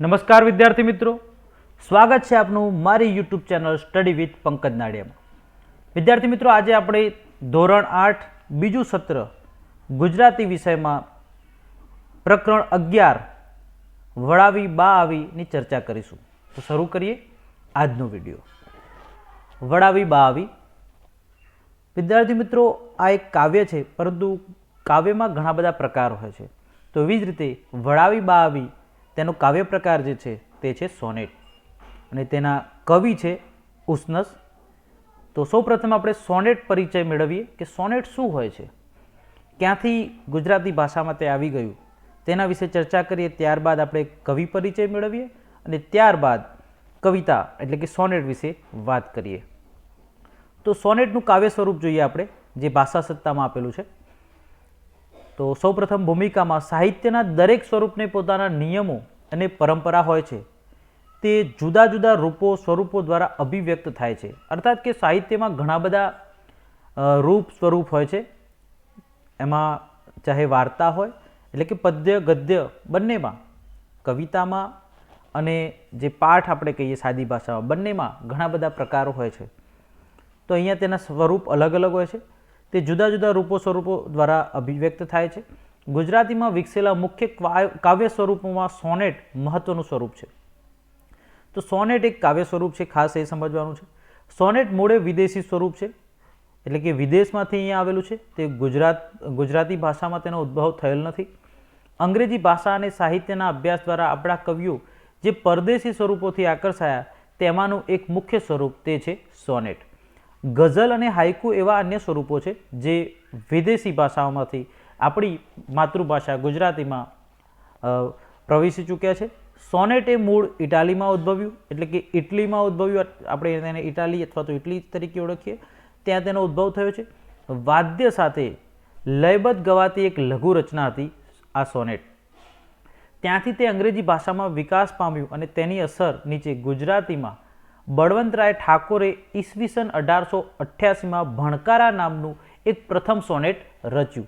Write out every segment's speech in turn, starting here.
નમસ્કાર વિદ્યાર્થી મિત્રો, સ્વાગત છે આપનું મારી YouTube channel study with Pankaj નાડિયામાં. વિદ્યાર્થી મિત્રો, આજે આપણે ધોરણ 8 બીજું સત્ર ગુજરાતી વિષયમાં પ્રકરણ 11 વળાવી બા આવીની ચર્ચા કરીશું. તો શરૂ કરીએ આજનો વિડીયો. વળાવી બા આવી. વિદ્યાર્થી મિત્રો, આ એક કાવ્ય છે, પરંતુ કાવ્યમાં ઘણા બધા પ્રકાર હોય છે. તો એવી જ રીતે વળાવી બા આવી તેનો કાવ્ય પ્રકાર જે છે તે છે સોનેટ, અને તેના કવિ છે ઉસનસ. તો સૌપ્રથમ આપણે સોનેટ પરિચય મેળવીએ કે સોનેટ શું હોય છે, ક્યાંથી ગુજરાતી ભાષામાં તે આવી ગયું તેના વિશે ચર્ચા કરીએ. ત્યારબાદ આપણે કવિ પરિચય મેળવીએ અને ત્યારબાદ કવિતા એટલે કે સોનેટ વિશે વાત કરીએ. તો સોનેટનું કાવ્ય સ્વરૂપ જોઈએ આપણે, જે ભાષા સત્તામાં આપેલું છે. તો સૌપ્રથમ ભૂમિકામાં સાહિત્યના દરેક સ્વરૂપને પોતાના નિયમો અને પરંપરા હોય છે. તે જુદા જુદા રૂપો સ્વરૂપો દ્વારા અભિવ્યક્ત થાય છે. અર્થાત કે સાહિત્યમાં ઘણા બધા રૂપ સ્વરૂપ હોય છે. એમાં ચાહે વાર્તા હોય એટલે કે પદ્ય ગદ્ય બંનેમાં, કવિતામાં અને જે પાઠ આપણે કહીએ સાદી ભાષામાં, બંનેમાં ઘણા બધા પ્રકારો હોય છે. તો અહીંયા તેના સ્વરૂપ અલગ અલગ હોય છે. તે જુદા જુદા રૂપો સ્વરૂપો દ્વારા અભિવ્યક્ત થાય છે. ગુજરાતીમાં વિકસેલા મુખ્ય કાવ્ય સ્વરૂપોમાં સોનેટ મહત્વનું સ્વરૂપ છે. તો સોનેટ એક કાવ્ય સ્વરૂપ છે, ખાસ એ સમજવાનું છે. સોનેટ મૂળે વિદેશી સ્વરૂપ છે, એટલે કે વિદેશમાંથી અહીંયા આવેલું છે. તે ગુજરાતી ભાષામાં તેનો ઉદ્ભવ થયેલ નથી. અંગ્રેજી ભાષા અને સાહિત્યના અભ્યાસ દ્વારા આપણા કવિઓ જે પરદેશી સ્વરૂપોથી આકર્ષાયા તેમાંનું એક મુખ્ય સ્વરૂપ તે છે સોનેટ. ગઝલ અને હાઇકુ એવા અન્ય સ્વરૂપો છે જે વિદેશી ભાષાઓમાંથી આપણી માતૃભાષા ગુજરાતીમાં પ્રવેશી ચૂક્યા છે. સોનેટ એ મૂળ ઇટાલીમાં ઉદ્ભવ્યું, એટલે કે ઇટલીમાં ઉદ્ભવ્યું. આપણે તેને ઇટાલી અથવા તો ઇટલી તરીકે ઓળખીએ, ત્યાં તેનો ઉદ્ભવ થયો છે. વાદ્ય સાથે લયબદ્ધ ગવાતી એક લઘુ રચના હતી આ સોનેટ. ત્યાંથી તે અંગ્રેજી ભાષામાં વિકાસ પામ્યું અને તેની અસર નીચે ગુજરાતીમાં બળવંતરાય ઠાકોરે ઈસવીસન 1888માં ભણકારા નામનું એક પ્રથમ સોનેટ રચ્યું.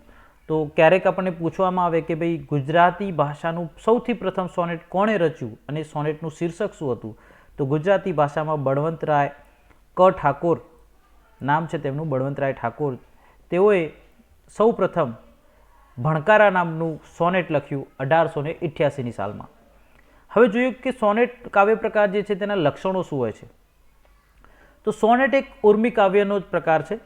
તો ક્યારેક આપણને પૂછવામાં આવે કે ભાઈ ગુજરાતી ભાષાનું સૌથી પ્રથમ સોનેટ કોણે રચ્યું અને સોનેટનું શીર્ષક શું હતું? તો ગુજરાતી ભાષામાં બળવંતરાય ઠાકોર નામ છે તેમનું, બળવંતરાય ઠાકોર, તેઓએ સૌ પ્રથમ ભણકારા નામનું સોનેટ લખ્યું 1888ની સાલમાં. હવે જોઈએ કે સોનેટ કાવ્ય પ્રકાર જે છે તેના લક્ષણો શું હોય છે. તો સોનેટ એક ઉર્મી કાવ્યનો જ પ્રકાર છે.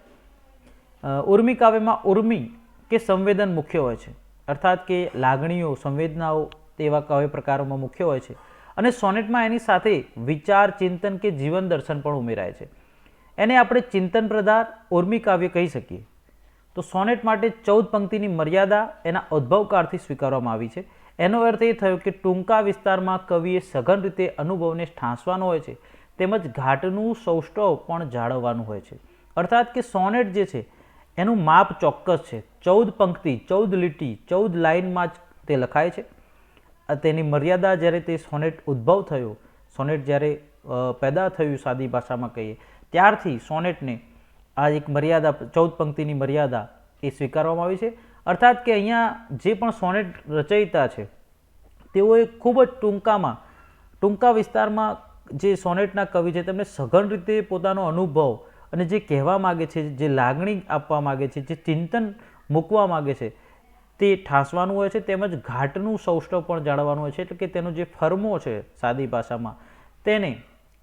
ઉર્મી કાવ્યમાં ઉર્મી કે સંવેદન મુખ્ય હોય છે, અર્થાત કે લાગણીઓ સંવેદનાઓ તેવા કાવ્ય પ્રકારોમાં મુખ્ય હોય છે. અને સોનેટમાં એની સાથે વિચાર ચિંતન કે જીવન દર્શન પણ ઉમેરાય છે. એને આપણે ચિંતન પ્રધાન ઉર્મી કાવ્ય કહી શકીએ. તો સોનેટ માટે 14 પંક્તિની મર્યાદા એના ઉદ્ભવકાળથી સ્વીકારવામાં આવી છે. એનો અર્થ એ થયો કે ટૂંકા વિસ્તારમાં કવિએ સઘન રીતે અનુભવને ઠાંસવાનો હોય છે, તેમજ ઘાટનું સૌષ્ઠવ પણ જાળવવાનું હોય છે. અર્થાત કે સોનેટ જે છે એનું માપ ચોક્કસ છે. 14 પંક્તિ, 14 લીટી, 14 લાઇનમાં જ તે લખાય છે. તેની મર્યાદા જ્યારે તે સોનેટ ઉદ્ભવ થયો, સોનેટ જ્યારે પેદા થયું સાદી ભાષામાં કહીએ, ત્યારથી સોનેટને આ એક મર્યાદા 14 પંક્તિની મર્યાદા એ સ્વીકારવામાં આવી છે. અર્થાત કે અહીંયા જે પણ સોનેટ રચયિતા છે તેઓએ ખૂબ જ ટૂંકા વિસ્તારમાં જે સોનેટના કવિ છે તેમને સઘન રીતે પોતાનો અનુભવ અને જે કહેવા માગે છે, જે લાગણી આપવા માગે છે, જે ચિંતન મૂકવા માગે છે તે ઠાંસવાનું હોય છે, તેમજ ઘાટનું સૌષ્ઠવ પણ જાળવવાનું હોય છે. એટલે કે તેનો જે ફર્મો છે સાદી ભાષામાં તેને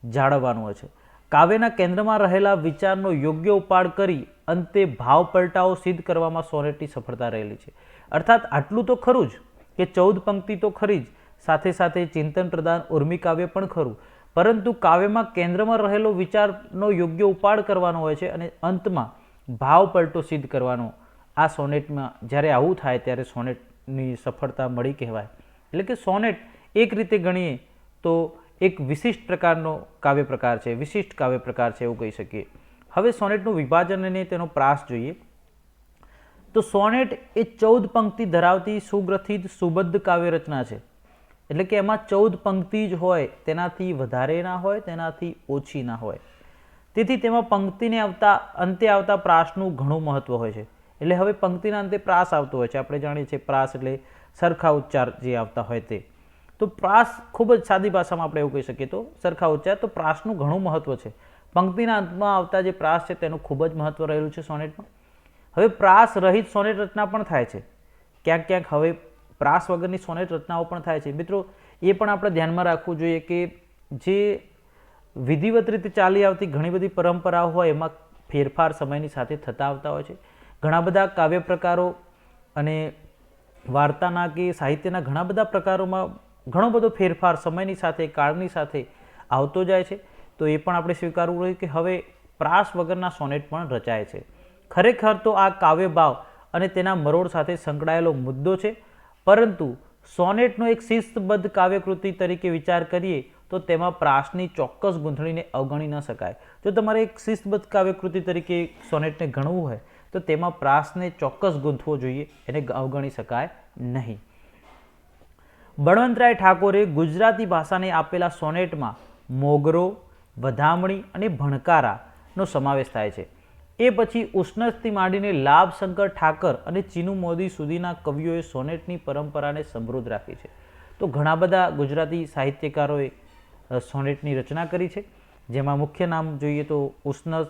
જાળવવાનું હોય છે. કાવ્યના કેન્દ્રમાં રહેલા વિચારનો યોગ્ય ઉપાડ કરી અંતે ભાવ પલટાઓ સિદ્ધ કરવામાં સોનેટની સફળતા રહેલી છે. અર્થાત આટલું તો ખરું જ કે 14 પંક્તિ તો ખરી જ, સાથે સાથે ચિંતન પ્રધાન ઉર્મી કાવ્ય પણ ખરું, પરંતુ કાવ્યમાં કેન્દ્રમાં રહેલો વિચારનો યોગ્ય ઉપાડ કરવાનો હોય છે અને અંતમાં ભાવ પલટો સિદ્ધ કરવાનો. આ સોનેટમાં જ્યારે આવું થાય ત્યારે સોનેટની સફળતા મળી કહેવાય. એટલે કે સોનેટ એક રીતે ગણીએ તો એક વિશિષ્ટ પ્રકારનો કાવ્ય પ્રકાર છે, વિશિષ્ટ કાવ્ય પ્રકાર છે એવું કહી શકીએ. હવે સોનેટનું વિભાજન અને તેનો પ્રાસ જોઈએ. તો સોનેટ એ 14 પંક્તિ ધરાવતી સુગ્રથિત સુબદ્ધ કાવ્ય રચના છે. એટલે કે એમાં 14 પંક્તિ જ હોય, તેનાથી વધારે ના હોય, તેનાથી ઓછી ના હોય. તેથી તેમાં પંક્તિને અંતે આવતા પ્રાસનું ઘણું મહત્વ હોય છે. એટલે હવે પંક્તિના અંતે પ્રાસ આવતો હોય છે. આપણે જાણીએ છીએ પ્રાસ એટલે સરખા ઉચ્ચાર જે આવતા હોય તે. તો પ્રાસ ખૂબ જ સાદી ભાષામાં આપણે એવું કહી શકીએ તો સરખા ઉચ્ચાર, તો પ્રાસનું ઘણું મહત્વ છે. પંક્તિના અંતમાં આવતા જે પ્રાસ છે તેનું ખૂબ જ મહત્વ રહેલું છે સોનેટમાં. હવે પ્રાસ રહિત સોનેટ રચના પણ થાય છે ક્યાંક ક્યાંક. હવે પ્રાસ વગરની સોનેટ રચનાઓ પણ થાય છે. મિત્રો એ પણ આપણે ધ્યાનમાં રાખવું જોઈએ કે જે વિધિવત રીતે ચાલી આવતી ઘણી બધી પરંપરાઓ હોય એમાં ફેરફાર સમયની સાથે થતા આવતા હોય છે. ઘણા બધા કાવ્ય પ્રકારો અને વાર્તાના કે સાહિત્યના ઘણા બધા પ્રકારોમાં ઘણો બધો ફેરફાર સમયની સાથે કાળની સાથે આવતો જાય છે. તો એ પણ આપણે સ્વીકારવું રહ્યું કે હવે પ્રાસ વગરના સોનેટ પણ રચાય છે. ખરેખર તો આ કાવ્ય ભાવ અને તેના મરોડ સાથે સંકળાયેલો મુદ્દો છે, પરંતુ સોનેટનો એક શિસ્તબદ્ધ કાવ્યકૃતિ તરીકે વિચાર કરીએ તો તેમાં પ્રાસની ચોક્કસ ગૂંથણીને અવગણી ન શકાય. જો તમારે એક શિસ્તબદ્ધ કાવ્યકૃતિ તરીકે સોનેટને ગણવું હોય તો તેમાં પ્રાસને ચોક્કસ ગૂંથવો જોઈએ, એને અવગણી શકાય નહીં. બળવંતરાય ઠાકોરે ગુજરાતી ભાષાને આપેલા સોનેટમાં મોગરો, વધામણી અને ભણકારાનો સમાવેશ થાય છે. એ પછી ઉષ્ણસથી માંડીને લાભશંકર ઠાકર અને ચીનુ મોદી સુધીના કવિઓએ સોનેટની પરંપરાને સમૃદ્ધ રાખી છે. તો ઘણા બધા ગુજરાતી સાહિત્યકારોએ સોનેટની રચના કરી છે, જેમાં મુખ્ય નામ જોઈએ તો ઉષ્ણસ,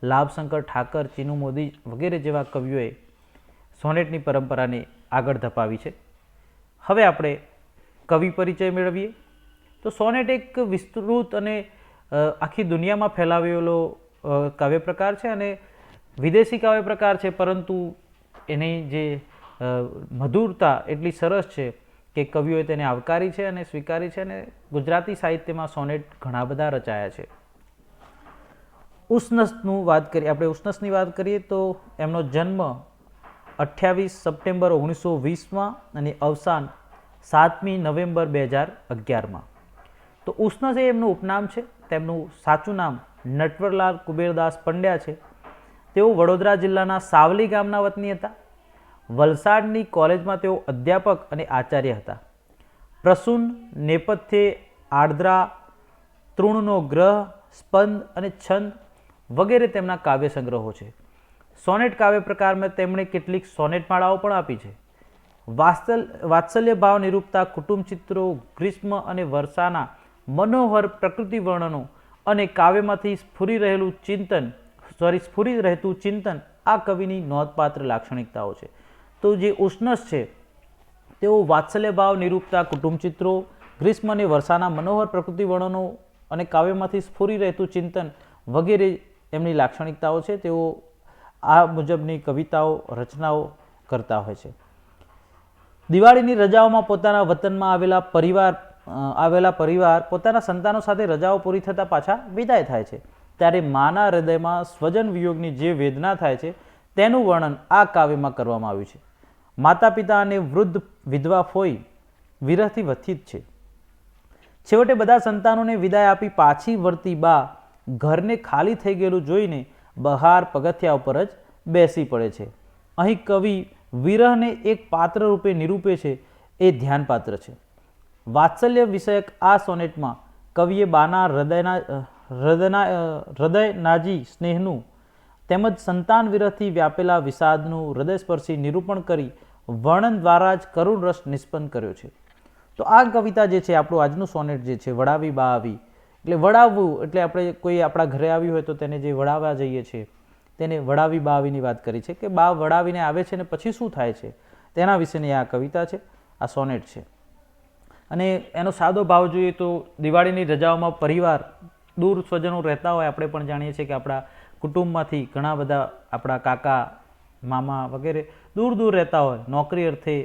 લાભશંકર ઠાકર, ચીનુ મોદી વગેરે જેવા કવિઓએ સોનેટની પરંપરાને આગળ ધપાવી છે. હવે આપણે કવિ પરિચય મેળવીએ. તો સોનેટ એક વિસ્તૃત અને આખી દુનિયામાં ફેલાવેલો કાવ્ય પ્રકાર છે અને વિદેશી કાવ્ય પ્રકાર છે, પરંતુ એની જે મધુરતા એટલી સરસ છે કે કવિઓએ તેને આવકારી છે અને સ્વીકારી છે, અને ગુજરાતી સાહિત્યમાં સોનેટ ઘણા બધા રચાયા છે. ઉષ્ણસનું વાત કરીએ આપણે ઉષ્ણસની વાત કરીએ તો એમનો જન્મ 28 સપ્ટેમ્બર 1920માં અને અવસાન 7મી નવેમ્બર 2011માં. તો ઉષ્ણસ એ એમનું ઉપનામ છે. તેમનું સાચું નામ નટવરલાલ કુબેરદાસ પંડ્યા છે. તેઓ વડોદરા જિલ્લાના સાવલી ગામના વતની હતા. વલસાડની કોલેજમાં તેઓ અધ્યાપક અને આચાર્ય હતા. પ્રસૂન નેપથ્યે આર્દ્રા, તૃણનો ગ્રહ, સ્પંદ અને છંદ વગેરે તેમના કાવ્ય સંગ્રહો છે. સોનેટ કાવ્ય પ્રકારમાં તેમણે કેટલીક સોનેટ માળાઓ પણ આપી છે. વાત્સલ્ય ભાવ નિરૂપતા કુટુંબ ચિત્રો, ગ્રીષ્મ અને વર્ષાના મનોહર પ્રકૃતિ વર્ણનો અને કાવ્યમાંથી સ્ફુરી રહેતું ચિંતન આ કવિની નોંધપાત્ર લાક્ષણિકતાઓ છે. તો જે ઉષ્ણસ છે તેઓ વાત્સલ્ય ભાવ નિરૂપતા કુટુંબ ચિત્રો, ગ્રીષ્મ અને વર્ષાના મનોહર પ્રકૃતિ વર્ણનો અને કાવ્યમાંથી સ્ફુરી રહેતું ચિંતન વગેરે એમની લાક્ષણિકતાઓ છે. તેઓ આ મુજબની કવિતાઓ રચનાઓ કરતા હોય છે. દિવાળીની રજાઓમાં પોતાના વતનમાં આવેલા પરિવાર પોતાના સંતાનો સાથે રજાઓ પૂરી થતાં પાછા વિદાય થાય છે. ત્યારે માના હૃદયમાં સ્વજન વિયોગની જે વેદના થાય છે તેનું વર્ણન આ કાવ્યમાં કરવામાં આવ્યું છે. માતા પિતા અને વૃદ્ધ વિધવા ફોઈ વિરહથી વ્યથિત છે. છેવટે બધા સંતાનોને વિદાય આપી પાછી વળતી બા ઘરને ખાલી થઈ ગયેલું જોઈને બહાર પગથિયા ઉપર જ બેસી પડે છે. અહીં કવિ વિરહને એક પાત્ર રૂપે નિરૂપે છે એ ધ્યાનપાત્ર છે. વાત્સલ્ય વિષયક આ સોનેટમાં કવિએ બાના હૃદયનાજી સ્નેહનું તેમજ સંતાન વિરહથી વ્યાપેલા વિષાદનું હૃદયસ્પર્શી નિરૂપણ કરી વર્ણન દ્વારા જ કરુણ રસ નિષ્પન્ન કર્યો છે. તો આ કવિતા જે છે, આપણું આજનું સોનેટ જે છે, વડાવી બા આવી, એટલે વડાવવું એટલે આપણે કોઈ આપણા ઘરે આવ્યું હોય તો તેને જે વડાવવા જઈએ છીએ તેને વડાવી બા આવીની વાત કરી છે કે બા વડાવીને આવે છે ને પછી શું થાય છે તેના વિશેની આ કવિતા છે, આ સોનેટ છે. અને એનો સાદો ભાવ જોઈએ તો દિવાળીની રજાઓમાં પરિવાર દૂર સ્વજનો રહેતા હોય, આપણે પણ જાણીએ છીએ કે આપણા કુટુંબમાંથી ઘણા બધા આપણા કાકા મામા વગેરે દૂર દૂર રહેતા હોય, નોકરી અર્થે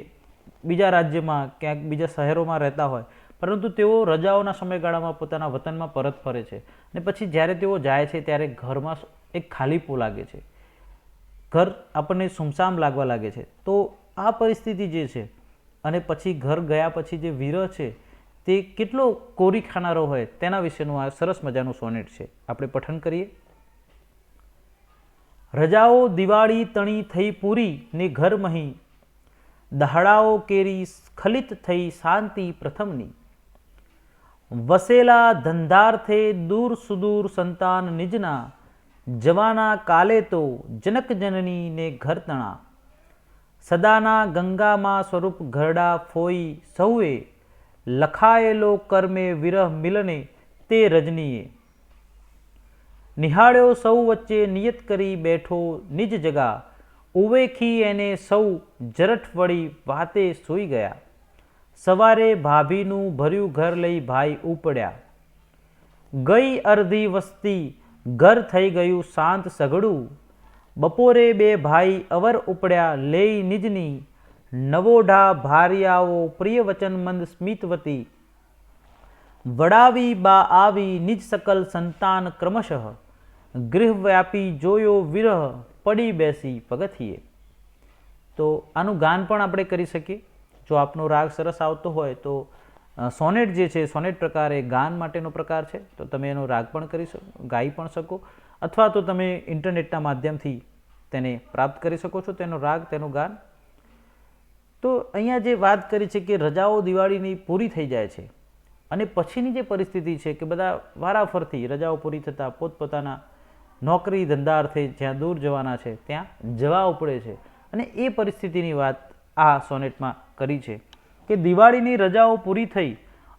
બીજા રાજ્યમાં ક્યાંક બીજા શહેરોમાં રહેતા હોય, પરંતુ તેઓ રજાઓના સમયગાળામાં પોતાના વતનમાં પરત ફરે છે. અને પછી જ્યારે તેઓ જાય છે ત્યારે ઘરમાં એક ખાલીપો લાગે છે, ઘર આપણને સુમસામ લાગવા લાગે છે. તો આ પરિસ્થિતિ જે છે અને પછી ઘર ગયા પછી જે વિરહ છે તે કેટલો કોરી ખાનારો હોય તેના વિશેનું આ સરસ મજાનું સોનેટ છે. આપણે પઠન કરીએ. રજાઓ દિવાળી તણી થઈ પૂરી ને ઘર મહી, દહાડાઓ કેરી સ્ખલિત થઈ શાંતિ પ્રથમની, વસેલા ધંધાર્થે દૂર સુદૂર સંતાન નિજના, જવાના કાલે તો જનક જનની ને ઘર તણા, સદાના ગંગામાં સ્વરૂપ ઘરડા ફોઈ સૌએ, લખાયેલો કર્મે વિરહ મિલને તે રજનીએ, નિહાળ્યો સૌ વચ્ચે નિયત કરી બેઠો નિજ જગા, ઉવેખી એને સૌ જરઠ વળી વાતે સૂઈ ગયા, સવારે ભાભીનું ભર્યું ઘર લઈ ભાઈ ઉપડ્યા, ગઈ અર્ધી વસ્તી ઘર થઈ ગયું શાંત સઘળું, બપોરે બે ભાઈ અવર ઉપડ્યા લેઈ નિજની, નવોઢા ભારિયાઓ પ્રિય વચન મંદ સ્મિતવતી, વડાવી બા આવી નિજ સકલ સંતાન ક્રમશઃ, ગૃહવ્યાપી જોયો વિરહ પડી બેસી પગથિયે. તો આનું ગાન પણ આપણે કરી શકીએ. જો આપનો રાગ સરસ આવતો હોય તો સોનેટ જે છે, સોનેટ પ્રકાર એ ગાન માટેનો પ્રકાર છે, તો તમે એનો રાગ પણ કરી શકો, ગાઈ પણ શકો, અથવા તો તમે ઇન્ટરનેટના માધ્યમથી તેને પ્રાપ્ત કરી શકો છો, તેનો રાગ, તેનું ગાન. તો અહીંયા જે વાત કરી છે કે રજાઓ દિવાળીની પૂરી થઈ જાય છે અને પછીની જે પરિસ્થિતિ છે કે બધા વારાફરતી રજાઓ પૂરી થતાં પોતપોતાના નોકરી ધંધા અર્થે જ્યાં દૂર જવાના છે ત્યાં જવા ઉપડે છે, અને એ પરિસ્થિતિની વાત આ સોનેટમાં કરી છે કે દિવાળીની રજાઓ પૂરી થઈ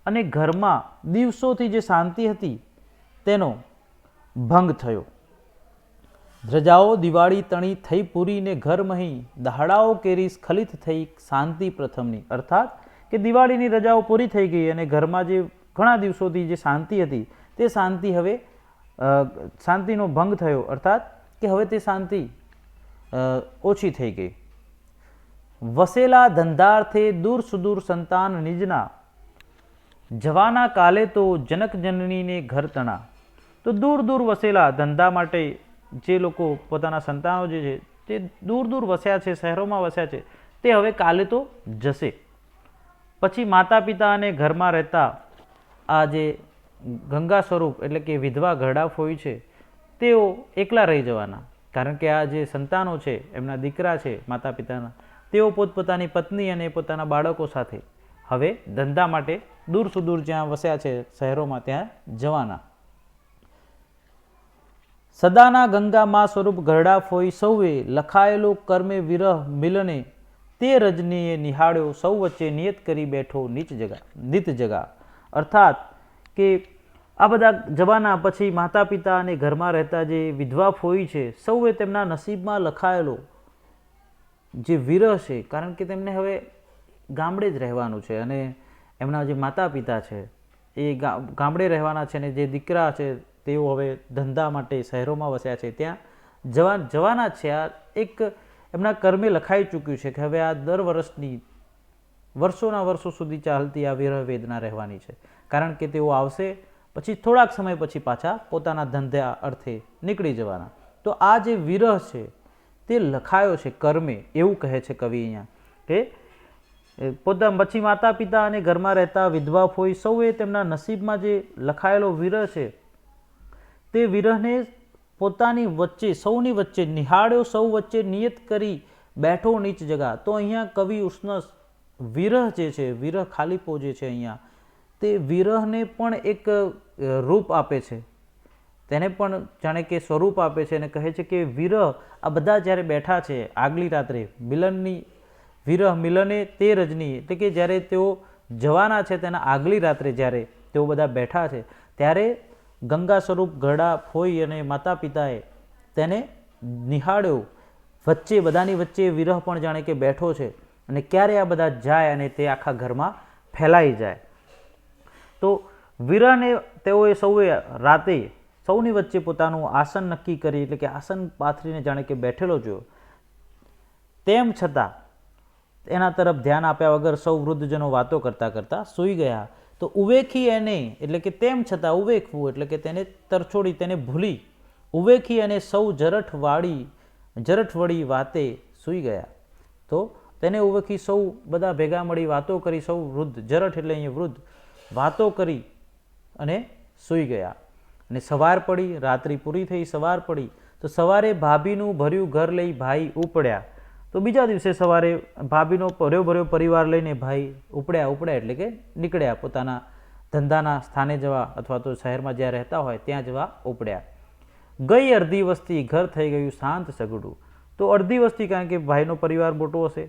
અને ઘરમાં દિવસોથી જે શાંતિ હતી તેનો ભંગ થયો. રજાઓ દિવાળી તણી થઈ પૂરી ને ઘર મહી, દહાડાઓ કેરી સ્ખલિત થઈ શાંતિ પ્રથમની. અર્થાત કે દિવાળીની રજાઓ પૂરી થઈ ગઈ અને ઘરમાં જે ઘણા દિવસોથી જે શાંતિ હતી તે શાંતિ હવે શાંતિનો ભંગ થયો, અર્થાત કે હવે તે શાંતિ ઓછી થઈ ગઈ. વસેલા ધંધાર્થે દૂર સુદૂર સંતાન નિજના, જવાના કાલે તો જનક જનનીને ઘર તણા. તો દૂર દૂર વસેલા ધંધા માટે જે લોકો પોતાના સંતાનો જે છે તે દૂર દૂર વસ્યા છે, શહેરોમાં વસ્યા છે, તે હવે કાલે તો જશે. પછી માતા પિતા અને ઘરમાં રહેતા આ જે ગંગા સ્વરૂપ એટલે કે વિધવા ઘરડા ફોઈ છે તેઓ એકલા રહી જવાના, કારણ કે આ જે સંતાનો છે, એમના દીકરા છે માતા પિતાના, તેઓ પોતપોતાની પત્ની અને પોતાના બાળકો સાથે હવે ધંધા માટે દૂર સુદૂર જ્યાં વસ્યા છે શહેરોમાં ત્યાં જવાના. સદાના ગંગામાં સ્વરૂપ ઘરડા ફોઈ સૌએ, લખાયેલો કર્મે વિરહ મિલને તે રજનીએ, નિહાળ્યો સૌ વચ્ચે નિયત કરી બેઠો નિત જગા. અર્થાત કે આ બધા જવાના પછી માતા પિતા અને ઘરમાં રહેતા જે વિધવા ફોઈ છે સૌએ તેમના નસીબમાં લખાયેલો જે વિરહ છે, કારણ કે તેમને હવે ગામડે જ રહેવાનું છે અને એમના જે માતા પિતા છે એ ગામડે રહેવાના છે, અને જે દીકરા છે તેઓ હવે ધંધા માટે શહેરોમાં વસ્યા છે ત્યાં જવાના છે. આ એક એમના કર્મે લખાઈ ચૂક્યું છે કે હવે આ દર વર્ષની વર્ષોના વર્ષો સુધી ચાલતી આ વિરહ વેદના રહેવાની છે, કારણ કે તેઓ આવશે પછી થોડાક સમય પછી પાછા પોતાના ધંધા અર્થે નીકળી જવાના. તો આ જે વિરહ છે તે લખાયો છે કર્મે, એવું કહે છે કવિ અહીંયા કે પછી માતા પિતા અને ઘરમાં રહેતા વિધવા ફોઈ સૌએ તેમના નસીબમાં જે લખાયેલો વિરહ છે તે વિરહને પોતાની વચ્ચે, સૌની વચ્ચે નિહાળ્યો સૌ વચ્ચે નિયત કરી બેઠો નીચ જગા. તો અહીંયા કવિ ઉષ્ણ વિરહ જે છે, વિરહ ખાલીપો જે છે અહીંયા, તે વિરહને પણ એક રૂપ આપે છે, તેને પણ જાણે કે સ્વરૂપ આપે છે અને કહે છે કે વિરહ આ બધા જ્યારે બેઠા છે આગલી રાત્રે મિલનની, વિરહ મિલને તે રજની, એટલે કે જ્યારે તેઓ જવાના છે તેના આગલી રાત્રે જ્યારે તેઓ બધા બેઠા છે ત્યારે ગંગા સ્વરૂપ ઘરડા ફોઈ અને માતા પિતાએ તેને નિહાળ્યો, વચ્ચે બધાની વચ્ચે વિરહ પણ જાણે કે બેઠો છે, અને ક્યારે આ બધા જાય અને તે આખા ઘરમાં ફેલાઈ જાય. તો વિરહને તેઓએ સૌએ રાતે સૌની વચ્ચે પોતાનું આસન નક્કી કરી, એટલે કે આસન પાથરીને જાણે કે બેઠેલો જોયો. તેમ છતાં એના તરફ ધ્યાન આપ્યા વગર સૌ વૃદ્ધજનો વાતો કરતા કરતા સૂઈ ગયા. તો ઉવેખી એને, એટલે કે તેમ છતાં ઉવેખવું એટલે કે તેને તરછોડી, તેને ભૂલી, ઉવેખી અને સૌ જરઠ વળી વાતે સૂઈ ગયા. તો તેને ઉવેખી સૌ બધા ભેગા મળી વાતો કરી, સૌ વૃદ્ધ, જરઠ એટલે અહીંયા વૃદ્ધ, વાતો કરી અને સૂઈ ગયા. અને સવાર પડી, રાત્રિ પૂરી થઈ, સવાર પડી, તો સવારે ભાભીનું ભર્યું ઘર લઈ ભાઈ ઉપડ્યા. તો બીજા દિવસે સવારે ભાભીનો ભર્યો પરિવાર લઈને ભાઈ ઉપડ્યા એટલે કે નીકળ્યા પોતાના ધંધાના સ્થાને જવા, અથવા તો શહેરમાં જ્યાં રહેતા હોય ત્યાં જવા ઉપડ્યા. ગઈ અડધી વસ્તી ઘર થઈ ગયું શાંત સગડું. તો અડધી વસ્તી, કારણ કે ભાઈનો પરિવાર મોટો હશે,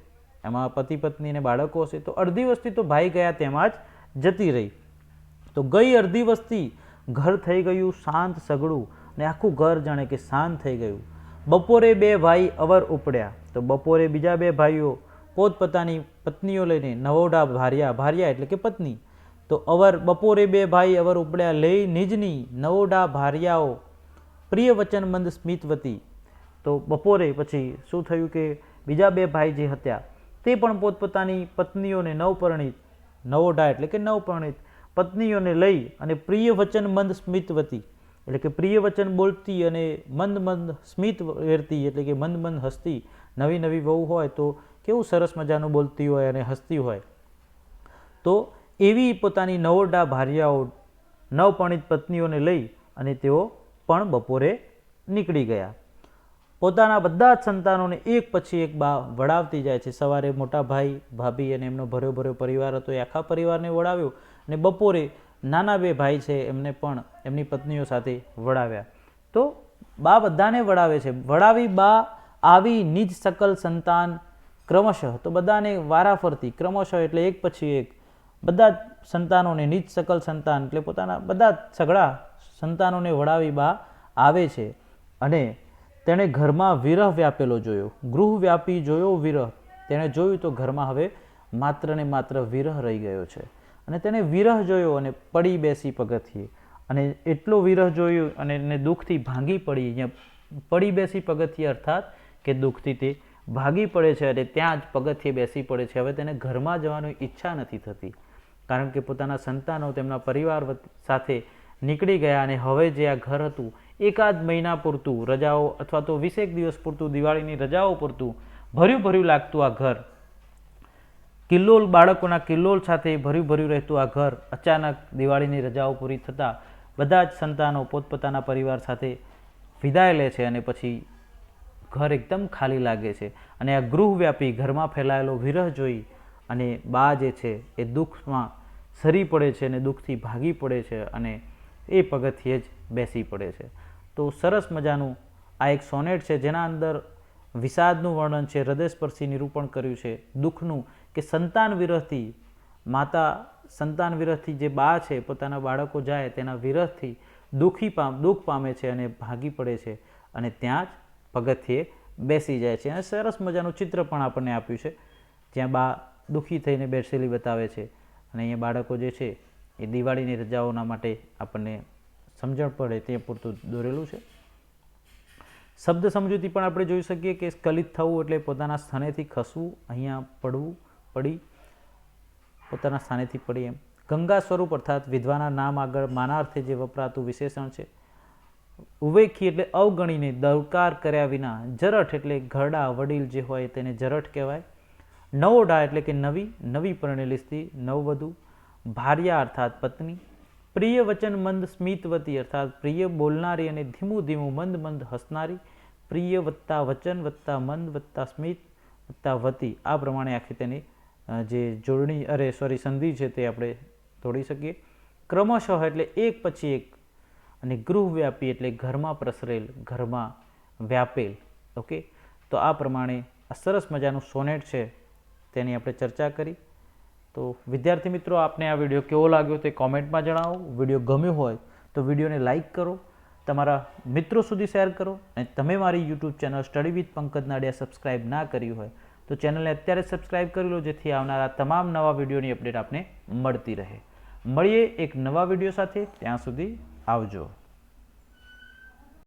એમાં પતિ પત્ની અને બાળકો હશે, તો અડધી વસ્તી તો ભાઈ ગયા તેમાં જ જતી રહી. તો ગઈ અડધી વસ્તી ઘર થઈ ગયું શાંત સગડું, ને આખું ઘર જાણે કે શાંત થઈ ગયું. બપોરે બે ભાઈ અવર ઉપડ્યા. તો બપોરે બીજા બે ભાઈઓ પોતપોતાની પત્નીઓ લઈને નવોઢા ભાર્યા એટલે કે પત્ની. તો બપોરે બે ભાઈ અવર ઉપડ્યા લઈ નિજની નવોઢા ભાર્યાઓ પ્રિય વચન મંદ સ્મિતવતી. તો બપોરે પછી શું થયું કે બીજા બે ભાઈ જે હતા તે પણ પોતપોતાની પત્નીઓને નવોઢા એટલે કે નવપરણિત પત્નીઓને લઈ અને પ્રિય વચન મંદ સ્મિતવતી એટલે કે પ્રિય વચન બોલતી અને મંદ સ્મિત વેરતી એટલે કે મંદ હસતી. નવી નવી વહુ હોય તો કેવું સરસ મજાનું બોલતી હોય અને હસતી હોય. તો એવી પોતાની નવોઢા ભાર્યાઓ નવપરણિત પત્નીઓને લઈ અને તેઓ પણ બપોરે નીકળી ગયા. પોતાના બધા જ સંતાનોને એક પછી એક બા વડાવતી જાય છે. સવારે મોટા ભાઈ ભાભી અને એમનો ભર્યો પરિવાર હતો એ આખા પરિવારને વડાવ્યો, અને બપોરે નાના બે ભાઈ છે એમને પણ એમની પત્નીઓ સાથે વડાવ્યા. તો બા બધાને વડાવે છે. વડાવી બા આવી નિજ સકલ સંતાન ક્રમશઃ. તો બધાને વારાફરતી ક્રમશઃ એટલે એક પછી એક બધા જ સંતાનોને નિજ સકલ સંતાન એટલે પોતાના બધા જ સગળા સંતાનોને વડાવી બા આવે છે. અને તેણે ઘરમાં વિરહ વ્યાપેલો જોયો. ગૃહ વ્યાપી જોયો વિરહ. તેણે જોયું તો ઘરમાં હવે માત્ર ને માત્ર વિરહ રહી ગયો છે. અને તેણે વિરહ જોયો અને પડી બેસી પગથિયે. અને એટલો વિરહ જોયો અને એને દુઃખથી ભાંગી પડી. અહીંયા પડી બેસી પગથિયે અર્થાત કે દુઃખથી તે ભાગી પડે છે અને ત્યાં જ પગથિયે બેસી પડે છે. હવે તેને ઘરમાં જવાની ઈચ્છા નથી થતી, કારણ કે પોતાના સંતાનો તેમના પરિવાર સાથે નીકળી ગયા અને હવે જે આ ઘર હતું એકાદ મહિના પૂરતું રજાઓ અથવા તો 20 દિવસ પૂરતું દિવાળીની રજાઓ પૂરતું ભર્યું લાગતું આ ઘર, બાળકોના કિલ્લોલ સાથે ભર્યું રહેતું આ ઘર અચાનક દિવાળીની રજાઓ પૂરી થતાં બધા જ સંતાનો પોતપોતાના પરિવાર સાથે વિદાય લે છે અને પછી ઘર એકદમ ખાલી લાગે છે. અને આ ગૃહવ્યાપી ઘરમાં ફેલાયેલો વિરહ જોઈ અને બા જે છે એ દુઃખમાં સરી પડે છે અને દુઃખથી ભાગી પડે છે અને એ પગથિયે જ બેસી પડે છે. તો સરસ મજાનું આ એક સોનેટ છે જેના અંદર વિષાદનું વર્ણન છે, હૃદયસ્પર્શી નિરૂપણ કર્યું છે દુઃખનું, કે સંતાન વિરહથી જે બા છે પોતાના બાળકો જાય તેના વિરહથી દુઃખ પામે છે અને ભાગી પડે છે અને ત્યાં જ પગથિયે બેસી જાય છે. અને સરસ મજાનું ચિત્ર પણ આપણને આપ્યું છે જ્યાં બા દુઃખી થઈને બેસેલી બતાવે છે અને અહીંયા બાળકો જે છે એ દિવાળીની રજાઓના માટે આપણને સમજણ પડે તે પૂરતું દોરેલું છે. શબ્દ સમજૂતી પણ આપણે જોઈ શકીએ કે સ્ખલિત થવું એટલે પોતાના સ્થાનેથી ખસવું, અહીંયા પડી પોતાના સ્થાનેથી પડી એમ. ગંગા સ્વરૂપ અર્થાત વિધવાના નામ આગળ માનાર્થે જે વપરાતું વિશેષણ છે. ઉવેખી એટલે અવગણીને દરકાર કર્યા વિના. જરઠ એટલે ઘરડા વડીલ જે હોય તેને જરઠ કહેવાય. નવોઢા એટલે કે નવી પરણેલી સ્ત્રી, નવવધુ. ભાર્યા અર્થાત પત્ની. પ્રિય વચન મંદ સ્મિતવતી અર્થાત પ્રિય બોલનારી અને ધીમું મંદ હસનારી. પ્રિય વત્તા વચન વત્તા મંદ વત્તા સ્મિત વત્તા વતી. આ પ્રમાણે આખી તેની જે સંધિ છે તે આપણે તોડી શકીએ. ક્રમશઃ એટલે એક પછી એક. અને ગૃહવ્યાપી એટલે ઘરમાં પ્રસરેલ, ઘરમાં વ્યાપેલ. ઓકે, તો આ પ્રમાણે આ સરસ મજાનું સોનેટ છે તેની આપણે ચર્ચા કરી. તો વિદ્યાર્થી મિત્રો, આપને આ વિડીયો કેવો લાગ્યો તે કોમેન્ટમાં જણાવો. વિડીયો ગમ્યો હોય તો વિડીયોને લાઇક કરો, તમારા મિત્રો સુધી શેર કરો, અને તમે મારી YouTube channel study with Pankaj Nadiya subscribe ના કરી હોય તો ચેનલને અત્યારે સબસ્ક્રાઇબ કરી લો, જેથી આવનારા તમામ નવા વિડીયોની અપડેટ આપને મળતી રહે. મળીએ એક નવા વિડીયો સાથે. ત્યાં સુધી આવજો.